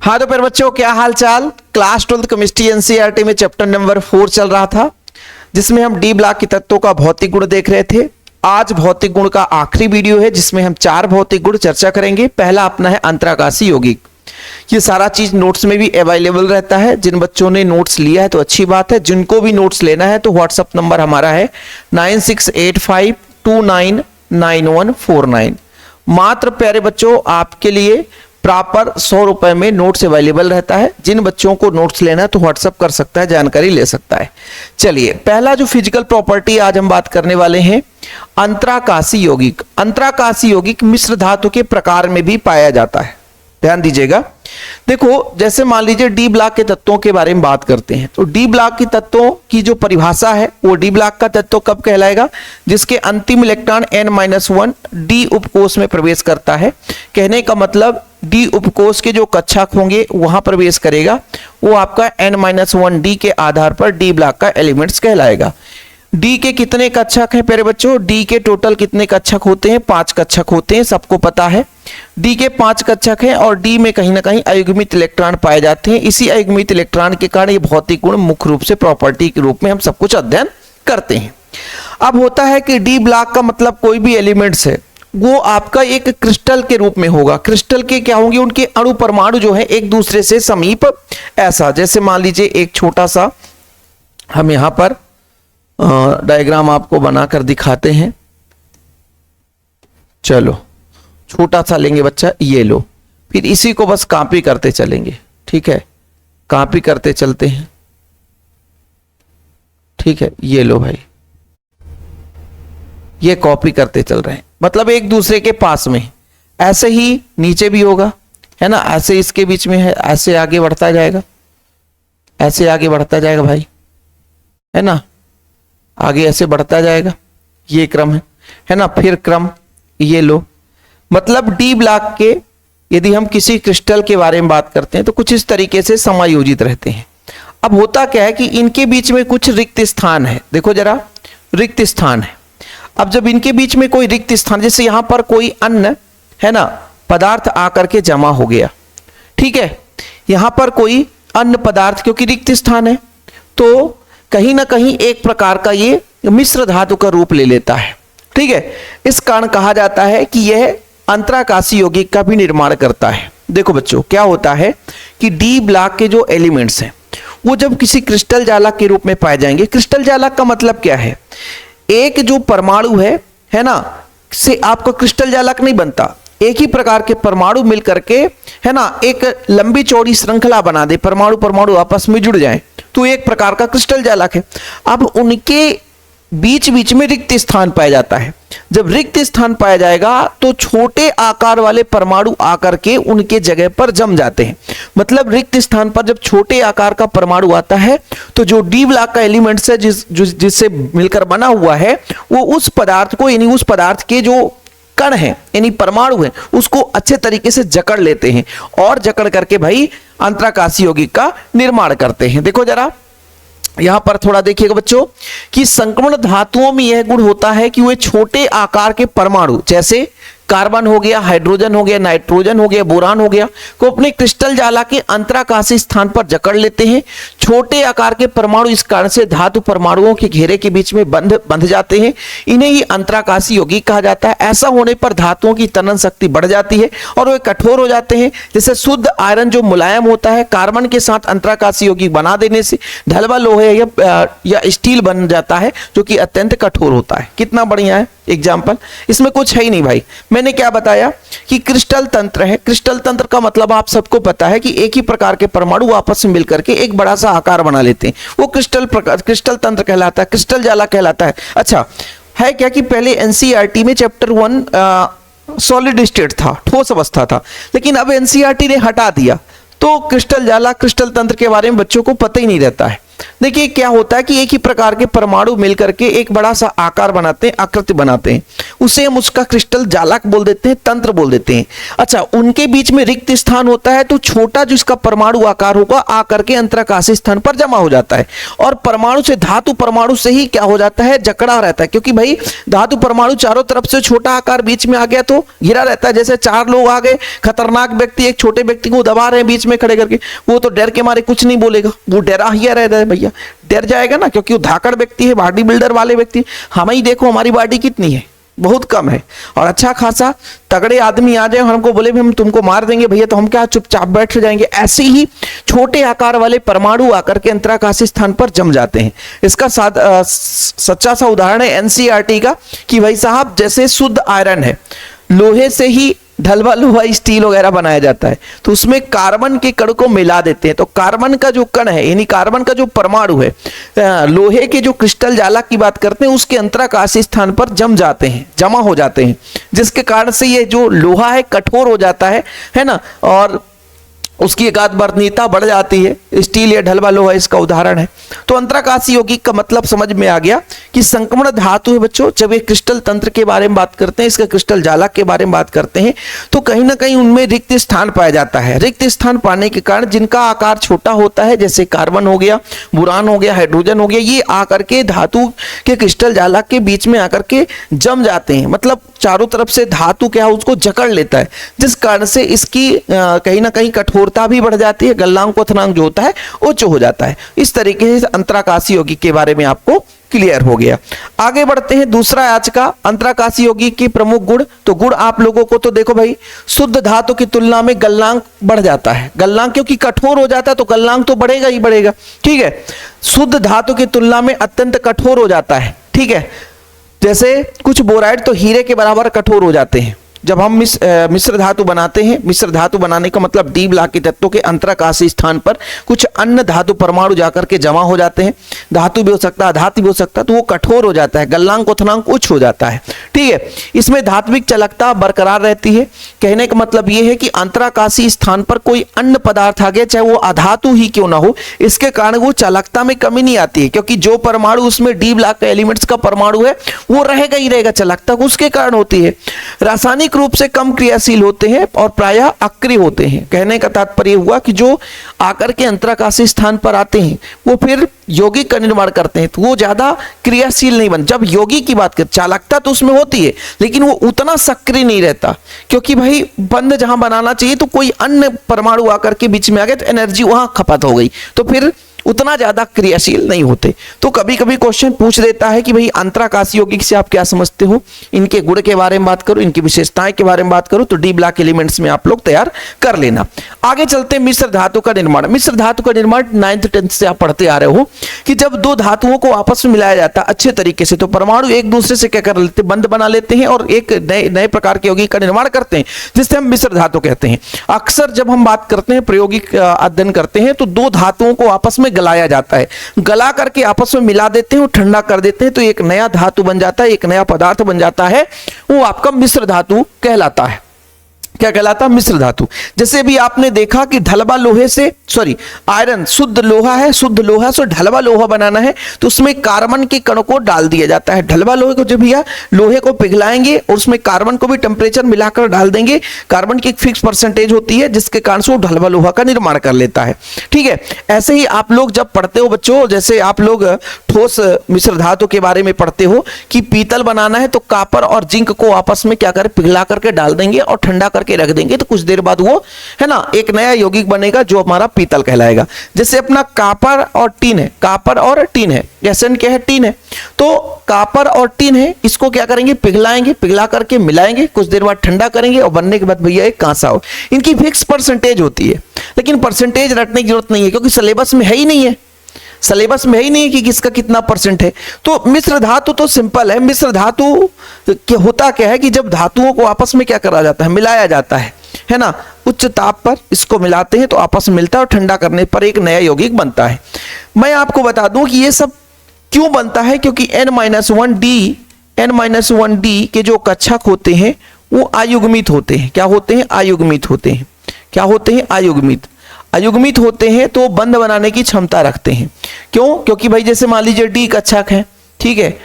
हाँ तो फिर बच्चों क्या हाल चाल। क्लास 12 केमिस्ट्री एनसीईआरटी में चैप्टर नंबर 4 चल रहा था, जिसमें हम डी ब्लॉक के तत्वों का भौतिक गुण देख रहे थे। आज भौतिक गुण का आखिरी वीडियो है, जिसमें हम 4 भौतिक गुण चर्चा करेंगे। पहला अपना है अंतराकाशी यौगिक। ये सारा चीज नोट्स में भी अवेलेबल रहता है। जिन बच्चों ने नोट्स लिया है तो अच्छी बात है, जिनको भी नोट्स लेना है तो व्हाट्सएप नंबर हमारा है 9685299149। मात्र प्यारे बच्चों आपके लिए प्रॉपर 100 रुपए में नोट्स अवेलेबल रहता है। जिन बच्चों को नोट्स लेना है तो व्हाट्सएप कर सकता है, जानकारी ले सकता है। चलिए, पहला जो फिजिकल प्रॉपर्टी आज हम बात करने वाले हैं, अंतराकाशी यौगिक। अंतराकाशी यौगिक मिश्र धातु के प्रकार में भी पाया जाता है। ध्यान दीजिएगा। देखो, जैसे मान लीजिए डी ब्लॉक के तत्वों के बारे में बात करते हैं तो डी ब्लॉक के तत्वों की जो परिभाषा है वो डी ब्लॉक का तत्व कब कहलाएगा, जिसके अंतिम इलेक्ट्रॉन n-1 डी उपकोष में प्रवेश करता है। कहने का मतलब डी उपकोष के जो कक्षक होंगे वहां प्रवेश करेगा, वो आपका n-1 डी के आधार पर डी ब्लॉक का एलिमेंट्स कहलाएगा। डी के कितने कक्षक हैं प्यारे बच्चों? डी के टोटल कितने कक्षक होते हैं? 5 कक्षक होते हैं, सबको पता है। डी के 5 कक्षक हैं और डी में कहीं ना कहीं अयुग्मित इलेक्ट्रॉन पाए जाते हैं। इसी अयुग्मित इलेक्ट्रॉन के कारण ये भौतिक गुण मुख्य रूप से प्रॉपर्टी के रूप में हम सब कुछ अध्ययन करते हैं। अब होता है कि डी ब्लॉक का मतलब कोई भी एलिमेंट्स है वो आपका एक क्रिस्टल के रूप में होगा। क्रिस्टल के क्या होंगे? उनके अणु परमाणु जो है एक दूसरे से समीप, ऐसा जैसे मान लीजिए एक छोटा सा हम यहां पर डायग्राम आपको बनाकर दिखाते हैं। चलो, छोटा सा लेंगे बच्चा, ये लो, फिर इसी को बस कॉपी करते चलेंगे। ठीक है, कॉपी करते चलते हैं। ठीक है, ये लो भाई, ये कॉपी करते चल रहे हैं, मतलब एक दूसरे के पास में। ऐसे ही नीचे भी होगा, है ना, ऐसे इसके बीच में है, ऐसे आगे बढ़ता जाएगा, ऐसे आगे बढ़ता जाएगा भाई, है ना, आगे ऐसे बढ़ता जाएगा। ये क्रम है ना, फिर क्रम ये लो। मतलब डी ब्लॉक के यदि हम किसी क्रिस्टल के बारे में बात करते हैं तो कुछ इस तरीके से समायोजित रहते हैं। अब होता क्या है कि इनके बीच में कुछ रिक्त स्थान है। देखो जरा, रिक्त स्थान है। अब जब इनके बीच में कोई रिक्त स्थान, जैसे यहां पर कोई अन्य है ना पदार्थ आकर के जमा हो गया, ठीक है, यहां पर कोई अन्य पदार्थ, क्योंकि रिक्त स्थान है तो कहीं ना कहीं एक प्रकार का ये मिश्र धातु का रूप ले लेता है। ठीक है, इस कारण कहा जाता है कि यह अंतराकाशी यौगिक का भी निर्माण करता है। देखो बच्चों, क्या होता है कि डी ब्लॉक के जो एलिमेंट्स हैं वो जब किसी क्रिस्टल जालक के रूप में पाए जाएंगे। क्रिस्टल जालक का मतलब क्या है? एक जो परमाणु है ना, से आपका क्रिस्टल जालक नहीं बनता। एक ही प्रकार के परमाणु मिलकर के, है ना, एक लंबी चौड़ी श्रृंखला बना दे, परमाणु परमाणु आपस में जुड़ जाए तो एक प्रकार का क्रिस्टल जालक है। अब उनके बीच बीच में रिक्त स्थान पाया जाता है। जब रिक्त स्थान पाया जाएगा तो छोटे आकार वाले परमाणु आकर के उनके जगह पर जम जाते हैं। मतलब रिक्त स्थान पर जब छोटे आकार का परमाणु आता है तो जो डी ब्लॉक का एलिमेंट्स है जिससे मिलकर बना हुआ है, वो उस पदार्थ को, यानी उस पदार्थ के जो कण है यानी परमाणु है, उसको अच्छे तरीके से जकड़ लेते हैं और जकड़ करके भाई अंतराकाशी यौगिक का निर्माण करते हैं। देखो जरा यहां पर थोड़ा देखिएगा बच्चों कि संक्रमण धातुओं में यह गुण होता है कि वे छोटे आकार के परमाणु, जैसे कार्बन हो गया, हाइड्रोजन हो गया, नाइट्रोजन हो गया, बोरान हो गया, को अपने क्रिस्टल जाला के अंतराकाशी स्थान पर जकड़ लेते हैं। छोटे आकार के परमाणु इस कारण से धातु परमाणुओं के घेरे के बीच में बंध जाते हैं। इन्हें ही अंतराकाशी यौगिक कहा जाता है। ऐसा होने पर धातुओं की तनन शक्ति बढ़ जाती है और वे कठोर हो जाते हैं। जैसे शुद्ध आयरन जो मुलायम होता है, कार्बन के साथ अंतराकाशी यौगिक बना देने से ढलवा लोहे या स्टील बन जाता है, जो कि अत्यंत कठोर होता है। कितना बढ़िया है एग्जाम्पल। इसमें कुछ है ही नहीं भाई। मैंने क्या बताया कि क्रिस्टल तंत्र है। क्रिस्टल तंत्र का मतलब आप सबको पता है कि एक ही प्रकार के परमाणु आपस में मिलकर के एक बड़ा सा आकार बना लेते हैं, वो क्रिस्टल तंत्र कहलाता है, क्रिस्टल जाला कहलाता है। अच्छा है क्या कि पहले एनसीईआरटी में चैप्टर 1 सॉलिड स्टेट था, ठोस अवस्था था, लेकिन अब एनसीईआरटी ने हटा दिया तो क्रिस्टल जाला, क्रिस्टल तंत्र के बारे में बच्चों को पता ही नहीं रहता है। देखिए क्या होता है कि एक ही प्रकार के परमाणु मिलकर के एक बड़ा सा आकार बनाते हैं, आकृति बनाते हैं, उसे हम उसका क्रिस्टल जालक बोल देते हैं, तंत्र बोल देते हैं। अच्छा, उनके बीच में रिक्त स्थान होता है तो छोटा जो इसका परमाणु आकार होगा आकर के अंतराकाशीय स्थान पर जमा हो जाता है, और परमाणु से धातु परमाणु से ही क्या हो जाता है, जकड़ा रहता है, क्योंकि भाई धातु परमाणु चारों तरफ से छोटा आकार बीच में आ गया तो घिरा रहता है। जैसे चार लोग आ गए, खतरनाक व्यक्ति एक छोटे व्यक्ति को दबा रहे हैं बीच में खड़े करके, वो तो डर के मारे कुछ नहीं बोलेगा, वो डरा ही रहता है भैया, डर जाएगा ना, क्योंकि वो धाकड़ व्यक्ति है, बॉडी बिल्डर वाले व्यक्ति। हम ही देखो हमारी बॉडी कितनी है, बहुत कम है, और अच्छा खासा तगड़े आदमी आ जाए और हमको बोले भी हम तुमको मार देंगे भैया, तो हम क्या चुपचाप बैठ जाएंगे। ऐसे ही छोटे आकार वाले परमाणु आकर के अंतराकाशीय स्थान पर जम जाते हैं। इसका सच्चा सा उदाहरण है एनसीईआरटी का कि भाई साहब जैसे शुद्ध आयरन है, लोहे से ही ढलवा लोहा स्टील वगैरह बनाया जाता है, तो उसमें कार्बन के कण को मिला देते हैं, तो कार्बन का जो कण है यानी कार्बन का जो परमाणु है लोहे के जो क्रिस्टल जालक की बात करते हैं उसके अंतराकाशीय स्थान पर जम जाते हैं, जमा हो जाते हैं, जिसके कारण से ये जो लोहा है कठोर हो जाता है ना, और उसकी एकाध वर्णीयता बढ़ जाती है। स्टील या ढलवा लोहा इसका उदाहरण है। तो अंतराकाशीय यौगिक का मतलब समझ में आ गया कि संक्रमण धातु है बच्चों। जब ये क्रिस्टल तंत्र के बारे में बात करते हैं, इसका क्रिस्टल जालक के बारे में बात करते हैं, तो कहीं ना कहीं उनमें रिक्त स्थान पाया जाता है। रिक्त स्थान पाने के कारण जिनका आकार छोटा होता है, जैसे कार्बन हो गया, बुरान हो गया, हाइड्रोजन हो गया, ये आकर के धातु के क्रिस्टल जालक के बीच में आकर के जम जाते हैं, मतलब चारों तरफ से धातु क्या है उसको जकड़ लेता है, जिस कारण से इसकी कहीं ना कहीं कठोरता भी बढ़ जाती है, गलनांक क्वथनांक जो होता है उच्च हो जाता है। इस तरीके से अंतराकाशीय यौगिक के बारे में आपको क्लियर हो गया। आगे बढ़ते हैं, दूसरा आज का अंतराकाशीय यौगिक की प्रमुख गुण। तो गुण आप लोगों को तो देखो भाई, शुद्ध धातु की तुलना में गलनांक बढ़ जाता है। गलनांक क्योंकि कठोर हो जाता है तो गलनांक तो बढ़ेगा ही बढ़ेगा, ठीक है। शुद्ध धातु की तुलना में अत्यंत कठोर हो जाता है, ठीक है। जैसे कुछ बोराइड तो हीरे के बराबर कठोर हो जाते हैं। जब हम मिश्र धातु बनाते हैं, मिश्र धातु बनाने का मतलब डी ब्लॉक के तत्वों के अंतराकाशीय स्थान पर कुछ अन्य धातु परमाणु जाकर के जमा हो जाते हैं, धातु भी हो सकता है, धातु भी हो सकता है, तो वो कठोर हो जाता है, गलनांक क्वथनांक उच्च हो जाता है, ठीक है। इसमें धात्विक चालकता बरकरार रहती है। कहने का मतलब ये है कि अंतराकाशीय स्थान पर कोई अन्य पदार्थ आ गया, चाहे वो अधातु ही क्यों ना हो, इसके कारण वो चालकता में कमी नहीं आती है, क्योंकि जो परमाणु उसमें डी ब्लॉक का एलिमेंट्स का परमाणु है वो रहेगा ही रहेगा, चालकता उसके कारण होती है। रासायनिक रूप से कम क्रियाशील होते हैं और प्रायः अक्रिय होते हैं। कहने का तात्पर्य हुआ कि जो आकर के अंतराकाशीय स्थान पर आते हैं वो फिर यौगिक का निर्माण करते हैं, तो वो ज्यादा क्रियाशील नहीं बन। जब यौगिक की बात कर, चालकता तो उसमें होती है लेकिन वो उतना सक्रिय नहीं रहता, क्योंकि भाई बंद जहां बनाना चाहिए तो कोई अन्य परमाणु आकर के बीच में आ गया तो एनर्जी वहां खपत हो गई, तो फिर उतना ज्यादा क्रियाशील नहीं होते। तो कभी कभी क्वेश्चन पूछ देता है कि भाई अंतराकाशीय यौगिक से आप क्या समझते हो, इनके गुण के बारे में बात करो, इनकी विशेषताएं के बारे में बात करो, तो डी ब्लॉक एलिमेंट्स में आप लोग तैयार कर लेना। आगे चलते हैं, मिश्र धातु का निर्माण। मिश्र धातु का निर्माण 9th 10th से आप पढ़ते आ रहे हो कि जब दो धातुओं को आपस में मिलाया जाता है अच्छे तरीके से, तो परमाणु एक दूसरे से क्या कर लेते हैं, बंध बना लेते हैं और एक नए प्रकार के यौगिक का निर्माण करते हैं, जिससे हम मिश्र धातु कहते हैं। अक्सर जब हम बात करते हैं, प्रायोगिक अध्ययन करते हैं, तो दो धातुओं को आपस में गलाया जाता है, गला करके आपस में मिला देते हैं और ठंडा कर देते हैं, तो एक नया धातु बन जाता है, एक नया पदार्थ बन जाता है, वो आपका मिश्र धातु कहलाता है। क्या कहलाता है, मिश्र धातु। जैसे भी आपने देखा कि ढलवा लोहे से, सॉरी आयरन शुद्ध लोहा है, शुद्ध लोहा से ढलवा लोहा बनाना है तो उसमें कार्बन के कण को डाल दिया जाता है। ढलवा लोहे को जब भैया लोहे को पिघलाएंगे और उसमें कार्बन को भी टेम्परेचर मिलाकर डाल देंगे, कार्बन की एक फिक्स परसेंटेज होती है जिसके कारण से वो ढलवा लोहा का निर्माण कर लेता है, ठीक है। ऐसे ही आप लोग जब पढ़ते हो बच्चों, जैसे आप लोग ठोस मिश्र धातु के बारे में पढ़ते हो कि पीतल बनाना है तो कॉपर और जिंक को आपस में क्या करें, पिघला करके डाल देंगे और ठंडा करके रख देंगे, तो कुछ देर बाद वो है ना एक नया यौगिक बनेगा जो हमारा पीतल कहलाएगा। जैसे अपना कॉपर और टीन है, कॉपर और टीन है, एसेंट क्या है, टीन है, तो कॉपर और टीन है, इसको क्या करेंगे, पिघलाएंगे, पिघला करके मिलाएंगे, कुछ देर बाद ठंडा करेंगे और बनने के बाद भैया एक कांसा हो। इनकी फिक्स परसेंटेज होती है, लेकिन परसेंटेज रटने की जरूरत नहीं है क्योंकि सिलेबस में है ही नहीं है, सिलेबस में ही नहीं है कि किसका कितना परसेंट है। तो मिश्र धातु तो सिंपल है। मिश्र धातु क्या होता क्या है कि जब धातुओं को आपस में क्या करा जाता है, मिलाया जाता है ना, उच्च ताप पर इसको मिलाते हैं तो आपस में मिलता है और ठंडा करने पर एक नया यौगिक बनता है। मैं आपको बता दूं कि ये सब क्यों बनता है, क्योंकि N-1D के जो कक्षक होते हैं वो अयुग्मित होते हैं। क्या होते हैं, अयुग्मित होते हैं। क्या होते हैं, अयुग्मित। अयुग्मित होते हैं तो बंध बनाने की क्षमता रखते हैं। क्यों? क्योंकि भाई जैसे मान लीजिए डी कक्षक है, ठीक है,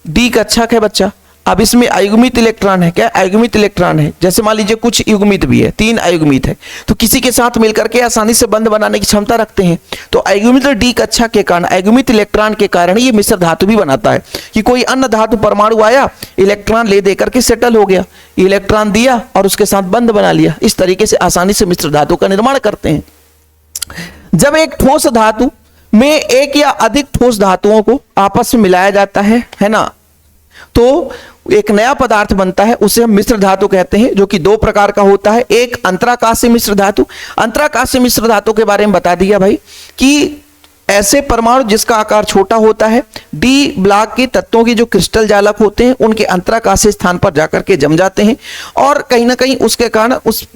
डी कक्षक है बच्चा, अब इसमें अयुग्मित इलेक्ट्रॉन है, क्या अयुग्मित इलेक्ट्रॉन है, जैसे मान लीजिए कुछ युग्मित भी है, 3 अयुग्मित है, तो किसी के साथ मिलकर के आसानी से बंध बनाने की क्षमता रखते हैं। तो अयुग्मित डी कक्षक के कारण, अयुग्मित इलेक्ट्रॉन के कारण ये मिश्र धातु भी बनाता है कि कोई अन्य धातु परमाणु आया, इलेक्ट्रॉन ले दे करके सेटल हो गया, इलेक्ट्रॉन दिया और उसके साथ बंध बना लिया। इस तरीके से आसानी से मिश्र धातु का निर्माण करते हैं। जब एक ठोस धातु में एक या अधिक ठोस धातुओं को आपस में मिलाया जाता है ना, तो एक नया पदार्थ बनता है, उसे हम मिश्र धातु कहते हैं, जो कि 2 प्रकार का होता है। एक अंतराकाशीय मिश्र धातु, अंतराकाशीय मिश्र धातु के बारे में बता दिया भाई कि ऐसे परमाणु जिसका आकार छोटा होता है, डी ब्लॉक के तत्वों के जो क्रिस्टल जालक होते हैं उनके अंतराकाशीय स्थान पर जाकर के जम जाते हैं और कहीं ना कहीं उसके कारण उस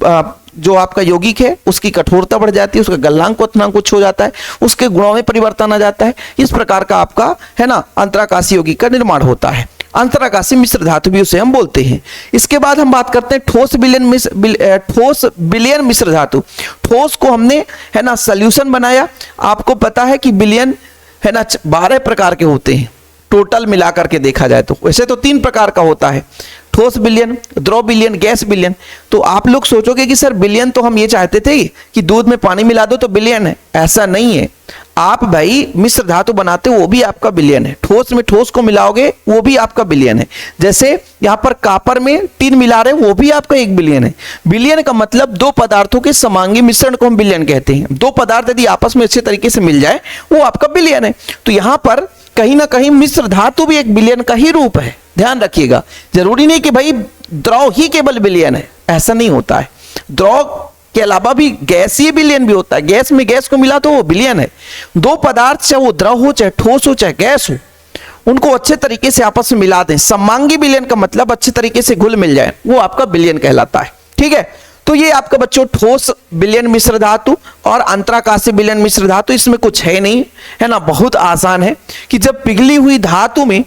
जो आपका यौगिक है उसकी कठोरता बढ़ जाती है, उसका गलनांक क्वथनांक कुछ हो जाता है, उसके गुणों में परिवर्तन आ जाता है। इस प्रकार का आपका है ना अंतराकाशीय यौगिक का निर्माण होता है। अंतराकाशीय मिश्र धातु भी उसे हम बोलते हैं। इसके बाद हम बात करते हैं ठोस विलयन मिश्र धातु। ठोस को हमने है ना सॉल्यूशन बनाया। आपको पता है कि विलयन है ना 12 प्रकार के होते हैं टोटल मिलाकर के देखा जाए तो। वैसे तो 3 प्रकार का होता है, ठोस विलयन, द्रव विलयन, गैस विलयन। तो आप लोग सोचोगे कि सर विलयन तो हम ये चाहते थे कि दूध में पानी मिला दो तो विलयन है, ऐसा नहीं है। आप भाई मिश्र धातु बनाते हो वो भी आपका विलयन है, ठोस में ठोस को मिलाओगे वो भी आपका विलयन है। जैसे यहाँ पर कापर में टिन मिला रहे हैं वो भी आपका एक विलयन है। विलयन का मतलब 2 पदार्थों के समांगी मिश्रण को हम विलयन कहते हैं। 2 पदार्थ यदि आपस में अच्छे तरीके से मिल जाए वो आपका विलयन है। तो यहाँ पर कहीं ना कहीं मिश्र धातु भी एक विलयन का ही रूप है, ध्यान रखिएगा। जरूरी नहीं कि भाई द्रव ही केवल विलयन है, ऐसा नहीं होता है। द्रव के अलावा भी गैसीय विलयन भी होता है, गैस में गैस को मिला तो वो विलयन है। 2 पदार्थ चाहे वो द्रव हो, चाहे ठोस हो, चाहे गैस हो, उनको अच्छे तरीके से आपस में मिला दें, समांगी विलयन का मतलब अच्छे तरीके से घुल मिल जाए, वो आपका विलयन कहलाता है। ठीक है, तो ये आपका बच्चों ठोस विलयन मिश्र धातु और अंतराकाशीय विलयन मिश्र धातु, इसमें कुछ है नहीं, है ना, बहुत आसान है कि जब पिघली हुई धातु में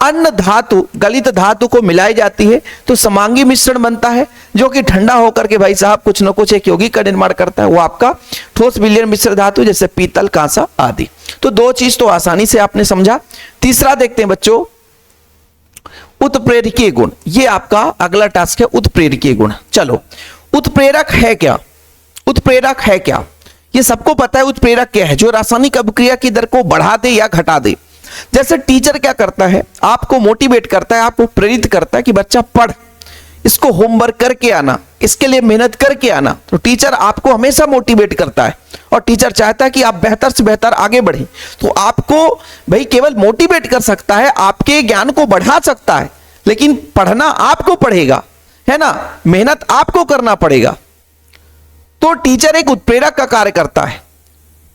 अन्य धातु गलित धातु को मिलाई जाती है तो समांगी मिश्रण बनता है, जो कि ठंडा होकर के भाई साहब कुछ न कुछ एक यौगिक का निर्माण करता है, वो आपका ठोस विलयन मिश्र धातु, जैसे पीतल, कांसा आदि। तो 2 चीज तो आसानी से आपने समझा। तीसरा देखते हैं बच्चों, उत्प्रेरकीय गुण। ये आपका अगला टास्क है, उत्प्रेरकीय गुण। चलो, उत्प्रेरक है क्या? उत्प्रेरक है क्या? ये सबको पता है उत्प्रेरक क्या है, जो रासायनिक अभिक्रिया की दर को बढ़ा दे या घटा दे। जैसे टीचर क्या करता है, आपको मोटिवेट करता है, आपको प्रेरित करता है कि बच्चा पढ़, इसको होमवर्क करके आना, इसके लिए मेहनत करके आना। तो टीचर आपको हमेशा मोटिवेट करता है और टीचर चाहता है कि आप बेहतर से बेहतर आगे बढ़ें। तो आपको भाई केवल मोटिवेट कर सकता है, आपके ज्ञान को बढ़ा सकता है, लेकिन पढ़ना आपको पड़ेगा, है ना, मेहनत आपको करना पड़ेगा। तो टीचर एक उत्प्रेरक का कार्य करता है।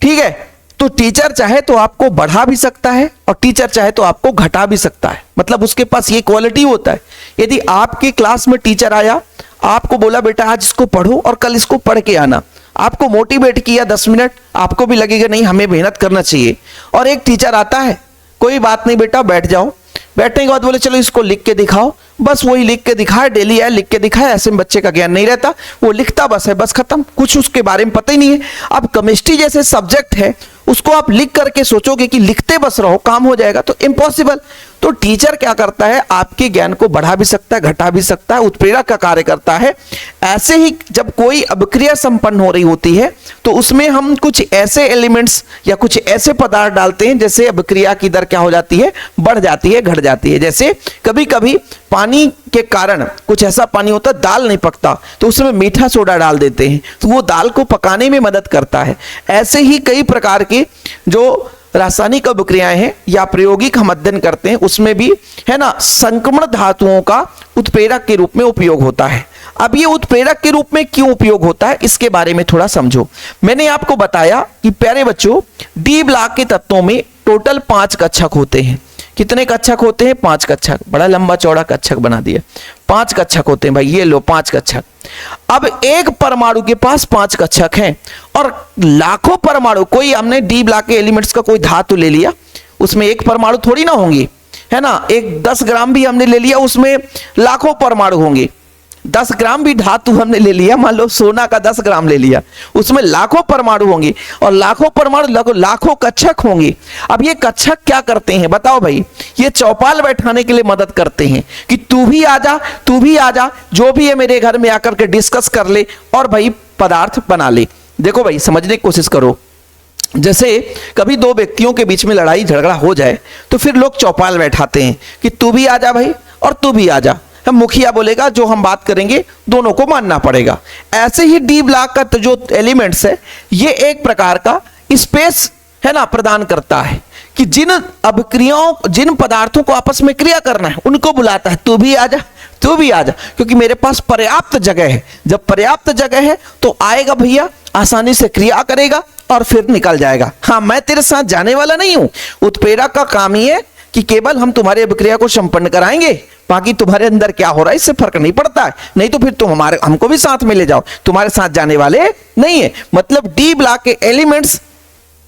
ठीक है, तो टीचर चाहे तो आपको बढ़ा भी सकता है और टीचर चाहे तो आपको घटा भी सकता है, मतलब उसके पास ये क्वालिटी होता है। यदि आपके क्लास में टीचर आया, आपको बोला बेटा आज इसको पढ़ो और कल इसको पढ़ के आना, आपको मोटिवेट किया 10 मिनट, आपको भी लगेगा नहीं हमें मेहनत करना चाहिए। और एक टीचर आता है, कोई बात नहीं बेटा बैठ जाओ, बैठने के बाद बोले चलो इसको लिख के दिखाओ, बस वही लिख के दिखाए, डेली है लिख के दिखाए, ऐसे में बच्चे का ज्ञान नहीं रहता, वो लिखता बस है, बस खत्म, कुछ उसके बारे में पता ही नहीं है। अब केमिस्ट्री जैसे सब्जेक्ट है, उसको आप लिख करके सोचोगे कि लिखते बस रहो काम हो जाएगा, तो इम्पॉसिबल। तो टीचर क्या करता है, आपके ज्ञान को बढ़ा भी सकता है, घटा भी सकता है, उत्प्रेरक का कार्य करता है। ऐसे ही जब कोई अभिक्रिया संपन्न हो रही होती है तो उसमें हम कुछ ऐसे एलिमेंट्स या कुछ ऐसे पदार्थ डालते हैं जैसे अभिक्रिया की दर क्या हो जाती है, बढ़ जाती है, घट जाती है। जैसे कभी कभी पानी के कारण कुछ ऐसा पानी होता है दाल नहीं पकता, तो उसमें मीठा सोडा डाल देते हैं, तो वो दाल को पकाने में मदद करता है। ऐसे ही कई प्रकार के जो रासायनिक अभिक्रियाएं हैं या प्रायोगिक हम अध्ययन करते हैं, उसमें भी है ना संक्रमण धातुओं का उत्प्रेरक के रूप में उपयोग होता है। अब ये उत्प्रेरक के रूप में क्यों उपयोग होता है, इसके बारे में थोड़ा समझो। मैंने आपको बताया कि प्यारे बच्चों, डी ब्लॉक के तत्वों में टोटल 5 कक्षक होते हैं। कितने कक्षक होते हैं? 5 कक्षक। बड़ा लंबा चौड़ा कक्षक बना दिया। 5 कक्षक होते हैं भाई, ये लो 5 कक्षक। अब एक परमाणु के पास 5 कक्षक हैं और लाखों परमाणु, कोई हमने डी ब्लॉक के एलिमेंट्स का कोई धातु ले लिया, उसमें एक परमाणु थोड़ी ना होंगी, है ना, एक 10 ग्राम भी हमने ले लिया, उसमें लाखों परमाणु होंगे, 10 ग्राम भी धातु हमने ले लिया, मान लो सोना का 10 ग्राम ले लिया, उसमें लाखों परमाणु होंगे और लाखों परमाणु लाखों कक्षक होंगे। अब ये कक्षक क्या करते हैं बताओ भाई, ये चौपाल बैठाने के लिए मदद करते हैं कि तू भी आजा, तू भी आजा, जो भी है मेरे घर में आकर के डिस्कस कर ले और भाई पदार्थ बना ले। देखो भाई समझने की कोशिश करो, जैसे कभी दो व्यक्तियों के बीच में लड़ाई झगड़ा हो जाए तो फिर लोग चौपाल बैठाते हैं कि तू भी आजा भाई और तू भी आजा, हम मुखिया बोलेगा जो हम बात करेंगे दोनों को मानना पड़ेगा। ऐसे ही डी ब्लॉक का जो एलिमेंट्स है ये एक प्रकार का स्पेस है ना प्रदान करता है कि जिन अभिक्रियाओं जिन पदार्थों को आपस में क्रिया करना है उनको बुलाता है, तू भी आजा, तू भी आजा, क्योंकि मेरे पास पर्याप्त जगह है। जब पर्याप्त जगह है तो आएगा भैया, आसानी से क्रिया करेगा और फिर निकल जाएगा। हाँ मैं तेरे साथ जाने वाला नहीं हूं। उत्प्रेरक का काम ही है कि केवल हम तुम्हारी अभिक्रिया को संपन्न कराएंगे, बाकी तुम्हारे अंदर क्या हो रहा है इससे फर्क नहीं पड़ता है, नहीं तो फिर तुम हमको भी साथ में ले जाओ, तुम्हारे साथ जाने वाले नहीं है। मतलब डी ब्लॉक के एलिमेंट्स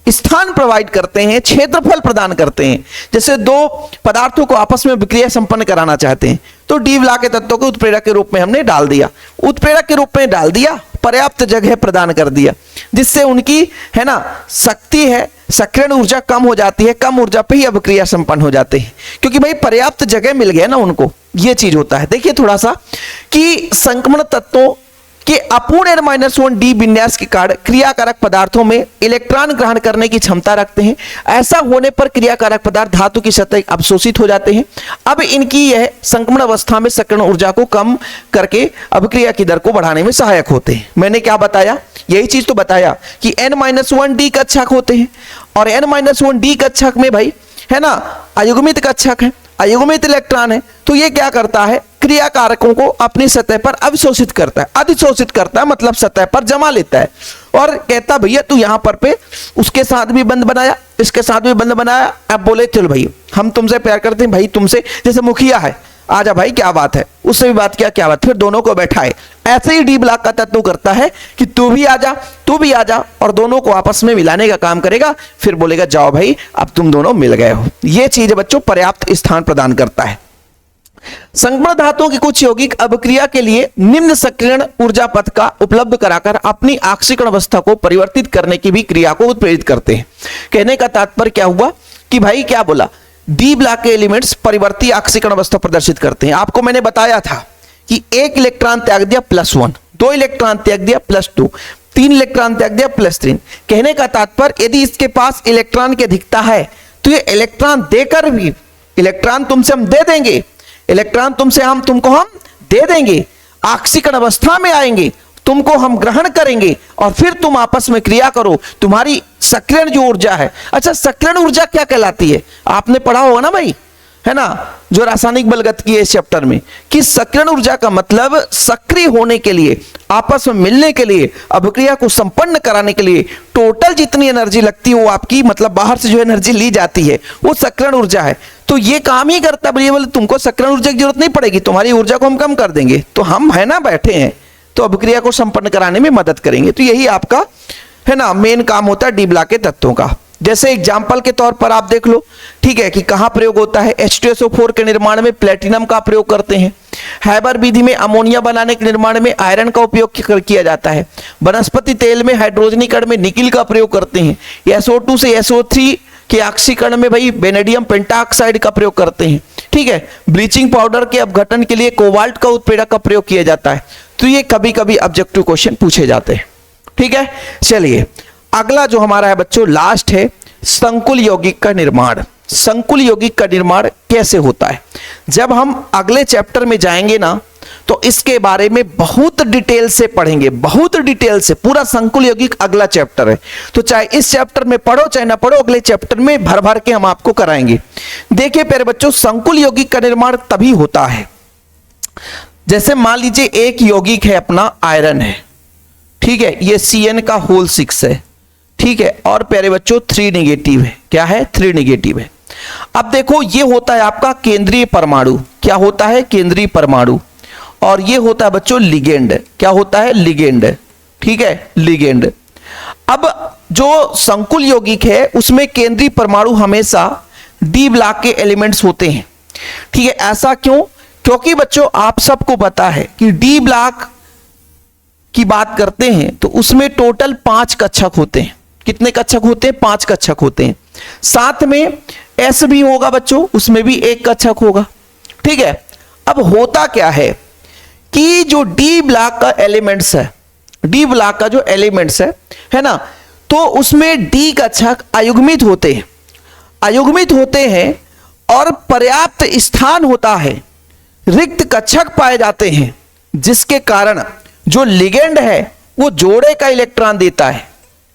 स्थान प्रोवाइड करते हैं, क्षेत्रफल प्रदान करते हैं। जैसे दो पदार्थों को आपस में विक्रिया संपन्न कराना चाहते हैं तो डी ब्लॉक के तत्वों को उत्प्रेरक के रूप में हमने डाल दिया, उत्प्रेरक के रूप में डाल दिया, पर्याप्त जगह प्रदान कर दिया, जिससे उनकी है ना शक्ति है, सक्रियण ऊर्जा कम हो जाती है, कम ऊर्जा पे ही अभिक्रिया संपन्न हो जाते हैं, क्योंकि भाई पर्याप्त जगह मिल गया ना उनको। ये चीज होता है। देखिए थोड़ा सा कि संक्रमण तत्वों कि अपूर्ण N-1D विन्यास के कारण क्रियाकारक पदार्थों में इलेक्ट्रॉन ग्रहण करने की क्षमता रखते हैं। ऐसा होने पर क्रियाकारक पदार्थ धातु की सतह अवशोषित हो जाते हैं। अब इनकी यह संक्रमण अवस्था में सक्रियण ऊर्जा को कम करके अभिक्रिया की दर को बढ़ाने में सहायक होते हैं। मैंने क्या बताया, यही चीज तो बताया कि N-1D कक्षक होते हैं और N-1D कक्षक में भाई है ना अयुग्मित कक्षक है, अयुग्मित इलेक्ट्रॉन है, तो ये क्या करता है क्रिया कारकों को अपनी सतह पर अवशोषित करता है, अधिशोषित करता है, मतलब सतह पर जमा लेता है और कहता भैया तू यहां पर पे उसके साथ भी बंद बनाया, इसके साथ भी बंद बनाया। अब बोले चल भाई हम तुमसे प्यार करते हैं, भाई तुमसे जैसे मुखिया है, आजा भाई क्या बात है, उससे भी बात किया क्या बात, फिर दोनों को बैठाए। ऐसे ही डी ब्लॉक का तत्व करता है कि तू भी आजा, तू भी आजा, और दोनों को आपस में मिलाने का काम करेगा, फिर बोलेगा जाओ भाई अब तुम दोनों मिल गए हो। यह चीज बच्चों पर्याप्त स्थान प्रदान करता है। संक्रमण धातुओं की कुछ यौगिक अभिक्रिया के लिए निम्न सक्रियण ऊर्जा पथ का उपलब्ध कराकर अपनी आक्सीकरण अवस्था को परिवर्तित करने की भी क्रिया को उत्प्रेरित करते हैं। कहने का तात्पर्य क्या हुआ कि भाई क्या बोला, डी ब्लॉक के एलिमेंट्स परिवर्ती आक्सीकरण अवस्था प्रदर्शित करते हैं। आपको मैंने बताया था कि एक इलेक्ट्रॉन त्याग दिया +1, 2 इलेक्ट्रॉन त्याग दिया +2, 3 इलेक्ट्रॉन त्याग दिया +3। कहने का तात्पर्य यदि इसके पास इलेक्ट्रॉन की अधिकता है तो ये इलेक्ट्रॉन देकर भी, इलेक्ट्रॉन तुमसे हम दे देंगे, इलेक्ट्रॉन तुमको हम दे देंगे, आक्सीकरण अवस्था में आएंगे, तुमको हम ग्रहण करेंगे और फिर तुम आपस में क्रिया करो। तुम्हारी सक्रियण जो ऊर्जा है, अच्छा सक्रियण ऊर्जा क्या कहलाती है, आपने पढ़ा होगा ना भाई, है ना, जो रासायनिक बलगतिकी है इस चैप्टर में, कि सक्रियण ऊर्जा का मतलब सक्रिय होने के लिए, आपस में मिलने के लिए, अभिक्रिया को संपन्न कराने के लिए टोटल जितनी एनर्जी लगती है वो आपकी, मतलब बाहर से जो एनर्जी ली जाती है वो सक्रियण ऊर्जा है। तो ये काम ही करता है, बोले तुमको सक्रियण ऊर्जा की जरूरत नहीं पड़ेगी, तुम्हारी ऊर्जा को हम कम कर देंगे, तो हम है ना बैठे हैं तो अभिक्रिया को संपन्न कराने में मदद करेंगे। तो यही आपका है ना मेन काम होता है डी ब्लॉक के तत्वों का। जैसे एग्जाम्पल के तौर पर आप देख लो, ठीक है, कि कहां प्रयोग होता है, H2SO4 के निर्माण में प्लेटिनम का प्रयोग करते हैं, हैबर विधि में अमोनिया बनाने के निर्माण में आयरन का उपयोग किया जाता है, वनस्पति तेल में हाइड्रोजनीकरण में निकिल का प्रयोग करते हैं, SO2 से SO3 के ऑक्सीकरण में भाई वेनेडियम पेंटाऑक्साइड का प्रयोग करते हैं, ठीक है, ब्लीचिंग पाउडर के अपघटन के लिए कोबाल्ट का उत्प्रेरक का प्रयोग किया जाता है। तो ये कभी कभी ऑब्जेक्टिव क्वेश्चन पूछे जाते हैं, ठीक है। चलिए अगला जो हमारा है बच्चों लास्ट है संकुल यौगिक का निर्माण। संकुल यौगिक का निर्माण कैसे होता है, जब हम अगले चैप्टर में जाएंगे ना तो इसके बारे में बहुत डिटेल से पढ़ेंगे, बहुत डिटेल से। पूरा संकुल यौगिक अगला चैप्टर है, तो चाहे इस चैप्टर में पढ़ो चाहे ना पढ़ो, अगले चैप्टर में भर भर के हम आपको कराएंगे। देखिए प्यारे बच्चों, संकुल यौगिक का निर्माण तभी होता है जैसे मान लीजिए एक यौगिक है अपना आयरन है, ठीक है, ये Cn का होल 6 है, ठीक है, और प्यारे बच्चों 3 नेगेटिव है, क्या है 3 नेगेटिव है। अब देखो ये होता है आपका केंद्रीय परमाणु, क्या होता है केंद्रीय परमाणु, और ये होता है बच्चों लिगेंड, क्या होता है लिगेंड, ठीक है लिगेंड। अब जो संकुल यौगिक है उसमें केंद्रीय परमाणु हमेशा डी ब्लॉक के एलिमेंट्स होते हैं, ठीक है। ऐसा क्यों, क्योंकि बच्चों आप सबको पता है कि डी ब्लॉक की बात करते हैं तो उसमें टोटल 5 कक्षक होते हैं। कितने कक्षक होते हैं? 5 कक्षक होते हैं। साथ में एस भी होगा बच्चों, उसमें भी 1 कक्षक होगा। ठीक है, अब होता क्या है कि जो डी ब्लॉक का एलिमेंट्स है, डी ब्लॉक का जो एलिमेंट्स है ना, तो उसमें डी कक्षक अयुग्मित होते हैं, अयुग्मित होते हैं और पर्याप्त स्थान होता है, रिक्त कक्षक पाए जाते हैं, जिसके कारण जो लिगेंड है वो जोड़े का इलेक्ट्रॉन देता है,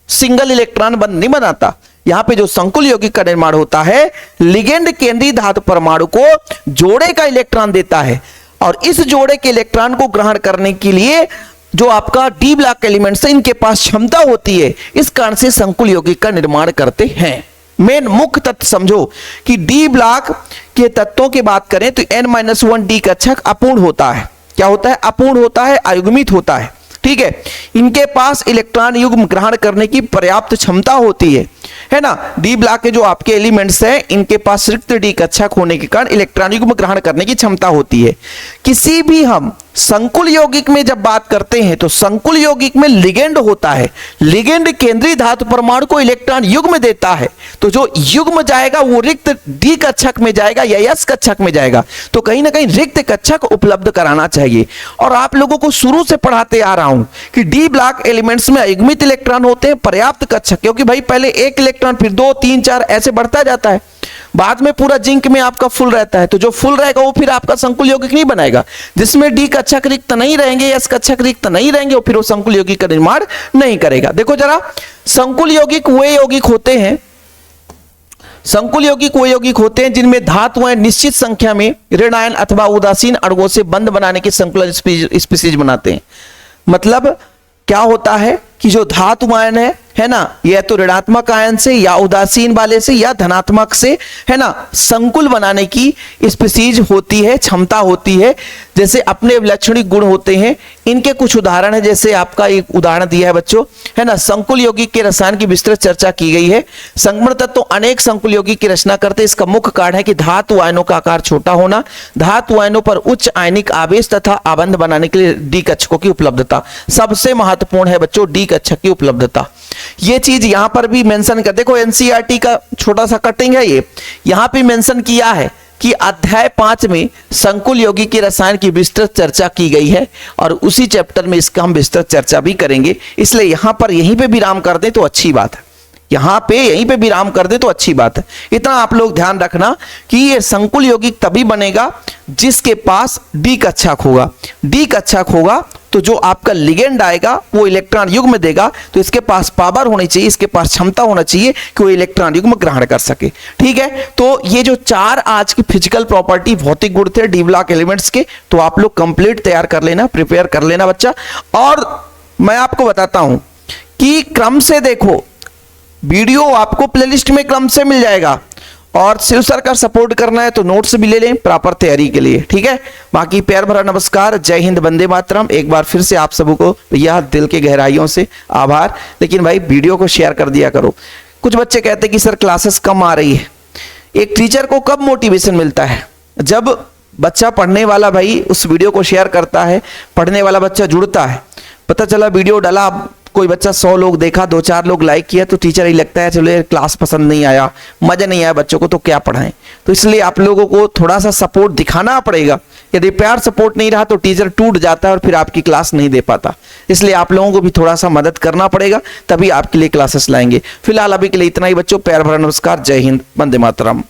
सिंगल इलेक्ट्रॉन बंद नहीं बनाता। यहां पे जो संकुल यौगिक का निर्माण होता है, लिगेंड केंद्रीय धातु परमाणु को जोड़े का इलेक्ट्रॉन देता है, और इस जोड़े के इलेक्ट्रॉन को ग्रहण करने के लिए जो आपका डी ब्लॉक एलिमेंट्स है, इनके पास क्षमता होती है। इस कारण से संकुल यौगिक का निर्माण करते हैं। मेन मुख्य तत्व समझो कि डी ब्लॉक के तत्वों की बात करें तो n-1 डी कक्षक अपूर्ण होता है। क्या होता है? अपूर्ण होता है, अयुग्मित होता है। ठीक है, इनके पास इलेक्ट्रॉन युग्म ग्रहण करने की पर्याप्त क्षमता होती है ना। डी ब्लॉक के जो आपके एलिमेंट्स हैं, इनके पास रिक्त डी कक्षक होने के कारण इलेक्ट्रॉन युग्म ग्रहण करने की क्षमता होती है। किसी भी हम संकुल यौगिक में जब बात करते हैं तो संकुल यौगिक में लिगेंड होता है, लिगेंड केंद्रीय धातु परमाणु को इलेक्ट्रॉन युग्म देता है, तो जो युग्म जाएगा वो रिक्त डी कक्षक में जाएगा या एस कक्षक में जाएगा। तो कहीं ना कहीं रिक्त कक्षक उपलब्ध कराना चाहिए। और आप लोगों को शुरू से पढ़ाते आ रहा हूं कि डी ब्लॉक एलिमेंट्स में अयुग्मित इलेक्ट्रॉन होते हैं, पर्याप्त कक्षक, क्योंकि भाई पहले 1 इलेक्ट्रॉन, फिर 2, 3, 4 ऐसे बढ़ता जाता है, बाद में पूरा जिंक में आपका फुल रहता है। तो जो फुल रहेगा वो फिर आपका संकुल यौगिक नहीं बनाएगा। जिसमें डी कक्षक रिक्त नहीं रहेंगे, एस कक्षक रिक्त नहीं रहेंगे, वो फिर वो संकुल यौगिक का निर्माण नहीं करेगा। देखो जरा, संकुल यौगिक वे यौगिक होते हैं, संकुल यौगिक वो यौगिक होते हैं जिनमें धातुएं निश्चित संख्या में ऋण आयन अथवा उदासीन अणुओं से बंध बनाने के संकुलन स्पीसीज बनाते हैं। मतलब क्या होता है कि जो धातु आयन है ना, यह तो ऋणात्मक आयन से या उदासीन वाले से या धनात्मक से, है ना, संकुल बनाने की स्पीसीज होती है, क्षमता होती है। जैसे अपने लक्षणिक गुण होते हैं, इनके कुछ उदाहरण है। जैसे आपका एक उदाहरण दिया है बच्चों, है ना, संकुल यौगिक के रसायन की विस्तृत चर्चा की गई है। संगमण तत्व तो अनेक संकुल यौगिक की रचना करते हैं। इसका मुख्य कारण है कि धातु आयनों का आकार छोटा होना, धातु आयनों पर उच्च आयनिक आवेश तथा आबंध बनाने के लिए डी कक्षकों की उपलब्धता सबसे महत्वपूर्ण है बच्चों, डी कक्षक की उपलब्धता। ये चीज यहां पर भी मेंशन कर, देखो एनसीईआरटी का छोटा सा कटिंग है ये, यहां पे मेंशन किया है कि अध्याय 5 में संकुल यौगिक के रसायन की विस्तृत चर्चा की गई है, और उसी चैप्टर में इसका हम विस्तृत चर्चा भी करेंगे। इसलिए यहां पर यहीं पे विराम कर दें तो अच्छी बात है, यहां पे यहीं पे विराम कर दे तो अच्छी बात है। इतना आप लोग ध्यान रखना कि ये संकुल यौगिक तभी बनेगा जिसके पास डी कक्षक होगा। डी कक्षक होगा तो जो आपका लिगेंड आएगा वो इलेक्ट्रॉन युग्म देगा, तो इसके पास पावर होनी चाहिए, इसके पास क्षमता होना चाहिए कि वो इलेक्ट्रॉन युग्म ग्रहण कर सके। ठीक है, तो ये जो 4 आज की फिजिकल प्रॉपर्टी भौतिक गुण थे डी ब्लॉक एलिमेंट्स के, तो आप लोग कंप्लीट तैयार कर लेना, प्रिपेयर कर लेना बच्चा। और मैं आपको बताता हूं कि क्रम से देखो, वीडियो आपको प्लेलिस्ट में क्रम से मिल जाएगा, और शिव सर का सपोर्ट करना है तो नोट्स भी ले लें प्रॉपर तैयारी के लिए। ठीक है, बाकी प्यार भरा नमस्कार, जय हिंद, वंदे मातरम। एक बार फिर से आप सबको यह दिल के गहराइयों से आभार। लेकिन भाई वीडियो को शेयर कर दिया करो। कुछ बच्चे कहते हैं कि सर क्लासेस कम आ रही है। एक टीचर को कब मोटिवेशन मिलता है? जब बच्चा पढ़ने वाला भाई उस वीडियो को शेयर करता है, पढ़ने वाला बच्चा जुड़ता है, पता चला वीडियो डाला, कोई बच्चा 100 लोग देखा, 2-4 लोग लाइक किया, तो टीचर ही लगता है चलो क्लास पसंद नहीं आया, मजा नहीं आया बच्चों को, तो क्या पढ़ाएं। तो इसलिए आप लोगों को थोड़ा सा सपोर्ट दिखाना पड़ेगा। यदि प्यार सपोर्ट नहीं रहा तो टीचर टूट जाता है और फिर आपकी क्लास नहीं दे पाता। इसलिए आप लोगों को भी थोड़ा सा मदद करना पड़ेगा, तभी आपके लिए क्लासेस लाएंगे। फिलहाल अभी के लिए इतना ही बच्चों, प्यार भरा नमस्कार, जय हिंद, वंदे मातरम।